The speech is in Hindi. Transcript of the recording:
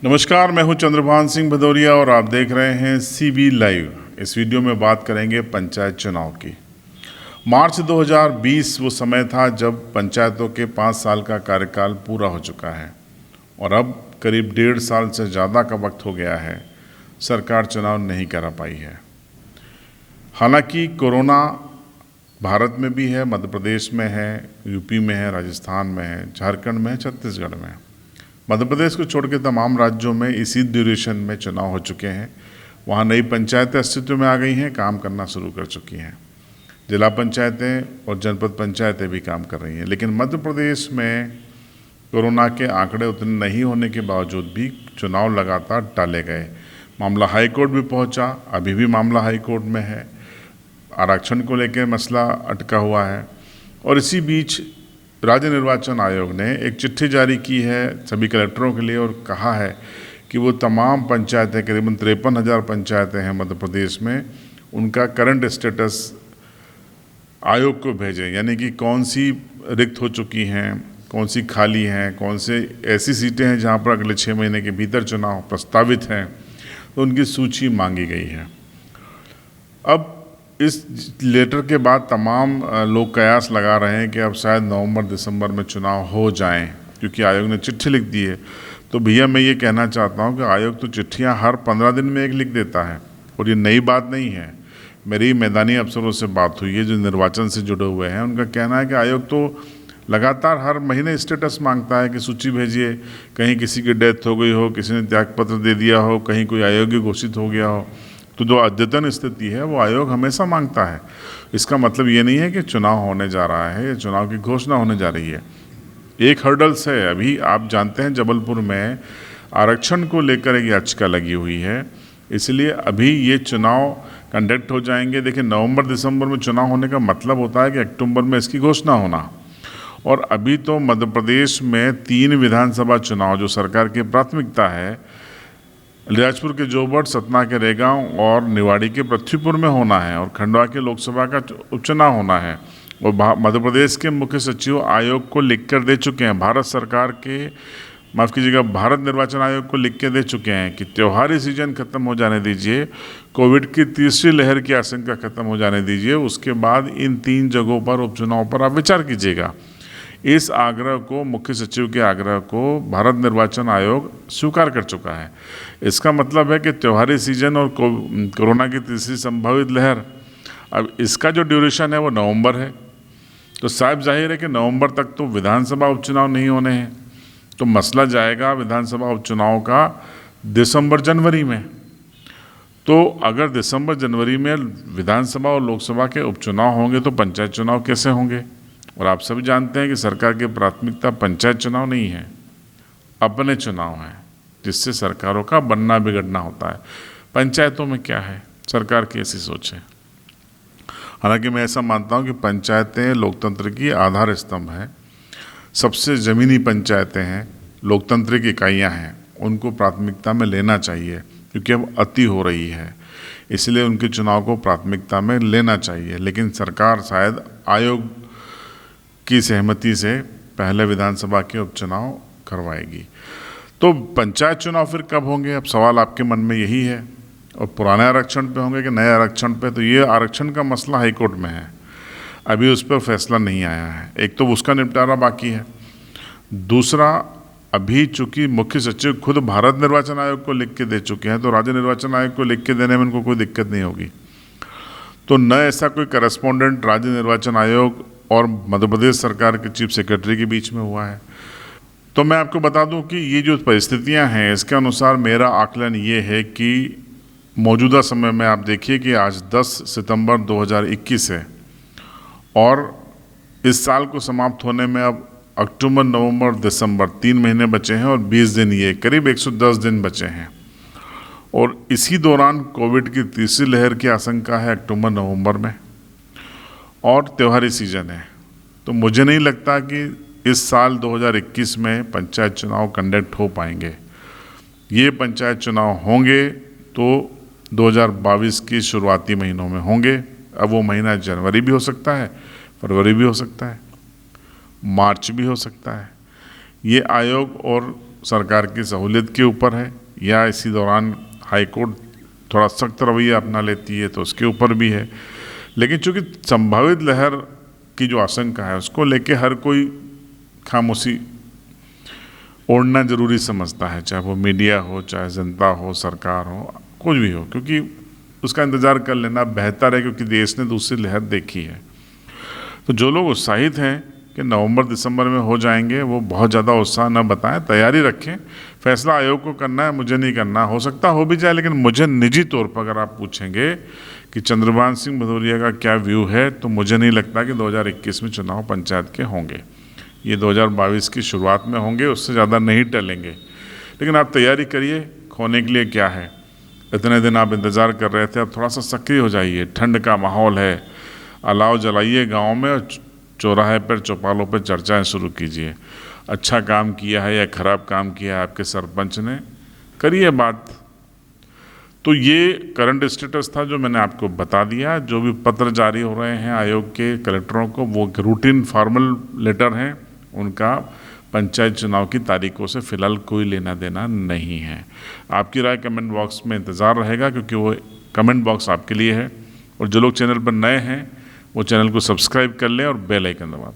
नमस्कार, मैं हूं चंद्रभान सिंह भदौरिया और आप देख रहे हैं सीबी लाइव। इस वीडियो में बात करेंगे पंचायत चुनाव की। मार्च 2020 वो समय था जब पंचायतों के 5 साल का कार्यकाल पूरा हो चुका है और अब करीब 1.5 साल से ज़्यादा का वक्त हो गया है, सरकार चुनाव नहीं करा पाई है। हालांकि कोरोना भारत में भी है, मध्य प्रदेश में है, यूपी में है, राजस्थान में है, झारखंड में है, छत्तीसगढ़ में है। मध्य प्रदेश को छोड़ के तमाम राज्यों में इसी ड्यूरेशन में चुनाव हो चुके हैं। वहाँ नई पंचायतें अस्तित्व में आ गई हैं, काम करना शुरू कर चुकी हैं। जिला पंचायतें और जनपद पंचायतें भी काम कर रही हैं। लेकिन मध्य प्रदेश में कोरोना के आंकड़े उतने नहीं होने के बावजूद भी चुनाव लगातार टाले गए। मामला हाई कोर्ट भी पहुंचा, अभी भी मामला हाई कोर्ट में है। आरक्षण को लेकर मसला अटका हुआ है और इसी बीच राज्य निर्वाचन आयोग ने एक चिट्ठी जारी की है सभी कलेक्टरों के लिए और कहा है कि वो तमाम पंचायतें, करीबन 53,000 पंचायतें हैं मध्य प्रदेश में, उनका करंट स्टेटस आयोग को भेजें। यानी कि कौन सी रिक्त हो चुकी हैं, कौन सी खाली हैं, कौन से ऐसी सीटें हैं जहां पर अगले 6 महीने के भीतर चुनाव प्रस्तावित हैं, तो उनकी सूची मांगी गई है। अब इस लेटर के बाद तमाम लोग कयास लगा रहे हैं कि अब शायद नवंबर-दिसंबर में चुनाव हो जाएं, क्योंकि आयोग ने चिट्ठी लिख दी है। तो भैया मैं ये कहना चाहता हूं कि आयोग तो चिट्ठियां हर 15 दिन में एक लिख देता है और ये नई बात नहीं है। मेरी मैदानी अफसरों से बात हुई है जो निर्वाचन से जुड़े हुए हैं, उनका कहना है कि आयोग तो लगातार हर महीने स्टेटस मांगता है कि सूची भेजिए। कहीं किसी की डेथ हो गई हो, किसी ने त्यागपत्र दे दिया हो, कहीं कोई अयोग्य घोषित हो गया हो, तो जो अद्यतन स्थिति है वो आयोग हमेशा मांगता है। इसका मतलब ये नहीं है कि चुनाव होने जा रहा है या चुनाव की घोषणा होने जा रही है। एक हर्डल्स है। अभी आप जानते हैं जबलपुर में आरक्षण को लेकर एक याचिका लगी हुई है, इसलिए अभी ये चुनाव कंडक्ट हो जाएंगे। देखिए, नवंबर दिसंबर में चुनाव होने का मतलब होता है कि अक्टूबर में इसकी घोषणा होना। और अभी तो मध्य प्रदेश में 3 विधानसभा चुनाव जो सरकार की प्राथमिकता है, अलीराजपुर के जोबट, सतना के रेगांव और निवाड़ी के पृथ्वीपुर में होना है और खंडवा के लोकसभा का उपचुनाव होना है। और मध्य प्रदेश के मुख्य सचिव आयोग को लिख कर दे चुके हैं, भारत सरकार के, माफ़ कीजिएगा, भारत निर्वाचन आयोग को लिख के दे चुके हैं कि त्योहारी सीजन खत्म हो जाने दीजिए, कोविड की तीसरी लहर की आशंका खत्म हो जाने दीजिए, उसके बाद इन 3 जगहों पर उपचुनाव पर आप विचार कीजिएगा। इस आग्रह को, मुख्य सचिव के आग्रह को भारत निर्वाचन आयोग स्वीकार कर चुका है। इसका मतलब है कि त्योहारी सीजन और कोरोना की तीसरी संभावित लहर, अब इसका जो ड्यूरेशन है वो नवंबर है। तो साफ जाहिर है कि नवंबर तक तो विधानसभा उपचुनाव नहीं होने हैं, तो मसला जाएगा विधानसभा उपचुनाव का दिसंबर जनवरी में। तो अगर दिसंबर जनवरी में विधानसभा और लोकसभा के उपचुनाव होंगे तो पंचायत चुनाव कैसे होंगे? और आप सभी जानते हैं कि सरकार की प्राथमिकता पंचायत चुनाव नहीं है, अपने चुनाव हैं, जिससे सरकारों का बनना बिगड़ना होता है। पंचायतों में क्या है, सरकार की ऐसी सोच है। हालांकि मैं ऐसा मानता हूं कि पंचायतें लोकतंत्र की आधार स्तंभ हैं, सबसे ज़मीनी पंचायतें हैं, लोकतांत्रिक इकाइयां हैं, उनको प्राथमिकता में लेना चाहिए, क्योंकि अब अति हो रही है, इसलिए उनके चुनाव को प्राथमिकता में लेना चाहिए। लेकिन सरकार शायद आयोग की सहमति से पहले विधानसभा के उपचुनाव करवाएगी। तो पंचायत चुनाव फिर कब होंगे? अब सवाल आपके मन में यही है। और पुराने आरक्षण पे होंगे कि नए आरक्षण पे? तो ये आरक्षण का मसला हाईकोर्ट में है, अभी उस पर फैसला नहीं आया है। एक तो उसका निपटारा बाकी है, दूसरा अभी चूंकि मुख्य सचिव खुद भारत निर्वाचन आयोग को लिख के दे चुके हैं, तो राज्य निर्वाचन आयोग को लिख के देने में उनको कोई दिक्कत नहीं होगी। तो न ऐसा कोई करस्पॉन्डेंट राज्य निर्वाचन आयोग और मध्य प्रदेश सरकार के चीफ सेक्रेटरी के बीच में हुआ है। तो मैं आपको बता दूं कि ये जो परिस्थितियां हैं, इसके अनुसार मेरा आकलन ये है कि मौजूदा समय में आप देखिए कि आज 10 सितंबर 2021 है और इस साल को समाप्त होने में अब अक्टूबर, नवंबर, दिसंबर 3 महीने बचे हैं और 20 दिन, ये करीब 110 दिन बचे हैं। और इसी दौरान कोविड की तीसरी लहर की आशंका है अक्टूबर नवंबर में, और त्योहारी सीजन है। तो मुझे नहीं लगता कि इस साल 2021 में पंचायत चुनाव कंडक्ट हो पाएंगे। ये पंचायत चुनाव होंगे तो 2022 की शुरुआती महीनों में होंगे। अब वो महीना जनवरी भी हो सकता है, फरवरी भी हो सकता है, मार्च भी हो सकता है। ये आयोग और सरकार की सहूलियत के ऊपर है या इसी दौरान हाई कोर्ट थोड़ा सख्त रवैया अपना लेती है तो उसके ऊपर भी है। लेकिन चूंकि संभावित लहर की जो आशंका है उसको लेके हर कोई खामोशी ओढ़ना जरूरी समझता है, चाहे वो मीडिया हो, चाहे जनता हो, सरकार हो, कुछ भी हो, क्योंकि उसका इंतज़ार कर लेना बेहतर है, क्योंकि देश ने दूसरी लहर देखी है। तो जो लोग उत्साहित हैं कि नवंबर दिसंबर में हो जाएंगे, वो बहुत ज़्यादा उत्साह न बताएं, तैयारी रखें। फैसला आयोग को करना है, मुझे नहीं करना। हो सकता हो भी जाए, लेकिन मुझे निजी तौर पर अगर आप पूछेंगे कि चंद्रभान सिंह भदौरिया का क्या व्यू है, तो मुझे नहीं लगता कि 2021 में चुनाव पंचायत के होंगे। ये 2022 की शुरुआत में होंगे, उससे ज़्यादा नहीं टलेंगे। लेकिन आप तैयारी करिए, खोने के लिए क्या है। इतने दिन आप इंतज़ार कर रहे थे, अब थोड़ा सा सक्रिय हो जाइए। ठंड का माहौल है, अलाव जलाइए गांव में और चौराहे पर, चौपालों पर चर्चाएं शुरू कीजिए। अच्छा काम किया है या खराब काम किया है आपके सरपंच ने, करिए बात। तो ये करंट स्टेटस था जो मैंने आपको बता दिया। जो भी पत्र जारी हो रहे हैं आयोग के कलेक्टरों को, वो रूटीन फॉर्मल लेटर हैं, उनका पंचायत चुनाव की तारीखों से फ़िलहाल कोई लेना देना नहीं है। आपकी राय कमेंट बॉक्स में इंतज़ार रहेगा, क्योंकि वो कमेंट बॉक्स आपके लिए है। और जो लोग चैनल पर नए हैं वो चैनल को सब्सक्राइब कर लें और बेल आइकन दबा दें।